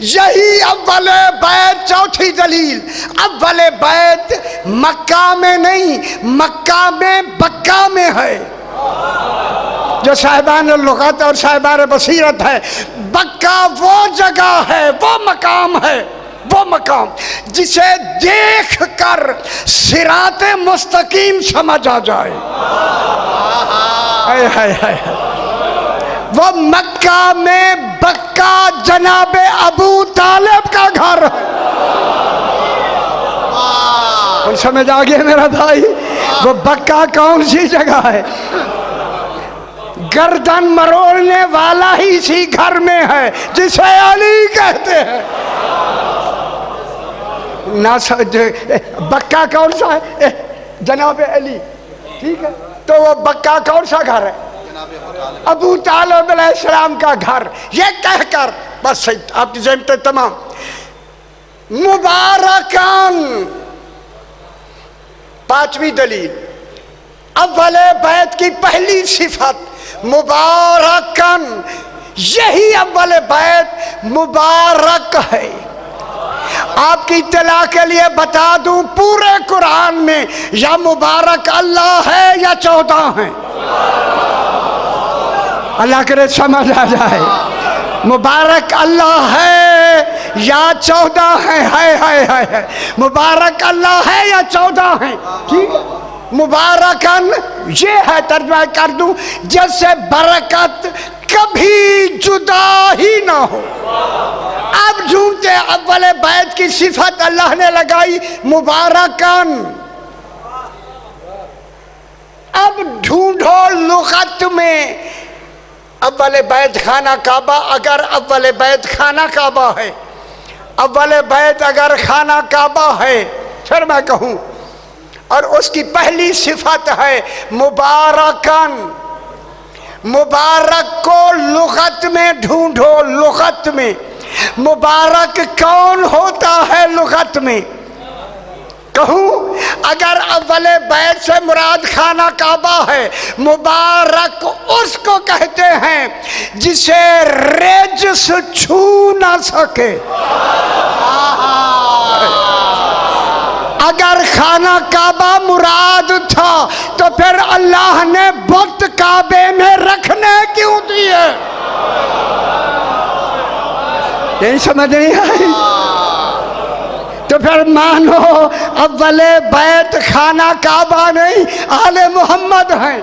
यही अव्वल बैत, चौथी दलील। अव्वल बैत मक्का में नहीं, मक्का में बक्का में है। जो साहिबान लुग़त और साहिबान बसीरत है, बक्का वो जगह है, वो मकाम है, वो मकाम जिसे देख कर सिराते मुस्तकीम समझ आ जाए। हाय हाय हाय। वो मक्का में बक्का जनाबे अबू तालिब का घर है। समझ आ गया मेरा भाई? वो बक्का कौन सी जगह है? गर्दन मरोड़ने वाला ही इसी घर में है जिसे अली कहते हैं ना। बक्का कौन सा है? जनाब अली, ठीक है। तो वो बक्का कौन सा घर है? अबू तालिब अलैहिस्सलाम का घर। ये कहकर बस आपकी ज़िम्मे तमाम। मुबारकान, पांचवी दलील। अव्वल बैत की पहली सिफत मुबारकन, यही अव्वल बैत मुबारक है। आपकी इत्तला के लिए बता दूं, पूरे कुरान में या मुबारक अल्लाह है या 14 है। अल्लाह करे समझ आ जाए। मुबारक अल्लाह है या 14 है। मुबारक अल्लाह है या 14 है, ठीक है। मुबारकन ये है, तर्जुमा कर दूं, जैसे बरकत कभी जुदा ही ना हो। अब ढूंढते अव्वल बैत की सिफत अल्लाह ने लगाई मुबारकन। अब ढूंढो लुगत में अव्वल बैत खाना काबा। अगर अव्वल बैत खाना काबा है, अव्वल बैत अगर खाना काबा है, फिर मैं कहूं, और उसकी पहली सिफत है मुबारकन। मुबारक को लुगत में ढूंढो, लुगत में मुबारक कौन होता है? लुगत में कहूं, अगर अव्वल बैत से मुराद खाना काबा है, मुबारक उसको कहते हैं जिसे रेजिस छू ना सके। अगर खाना काबा मुराद था तो फिर अल्लाह ने बुत काबे में रखने क्यों दिए? यही समझ नहीं आई? तो फिर मानो अव्वल बैत खाना काबा नहीं, आले मोहम्मद हैं,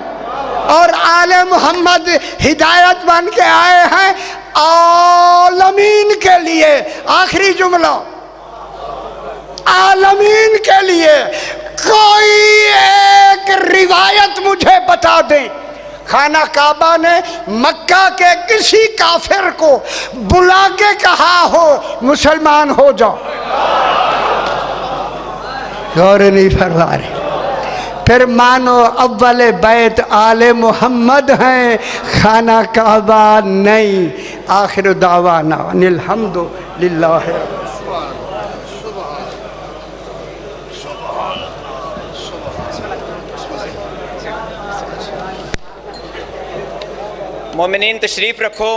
और आले मोहम्मद हिदायत बन के आए हैं आलमीन के लिए। आखिरी जुमला, आलमीन के लिए। कोई एक रिवायत मुझे बता दें, खाना काबा ने मक्का के किसी काफिर को बुला के कहा हो मुसलमान हो जाओ? गौर नहीं फरमा रहे। फिर मानो अव्वल बैत आले मोहम्मद हैं, खाना काबा नहीं। आखिर दावाना अनिल हम्दुलिल्लाह। मोमिनीन तशरीफ़ रखो।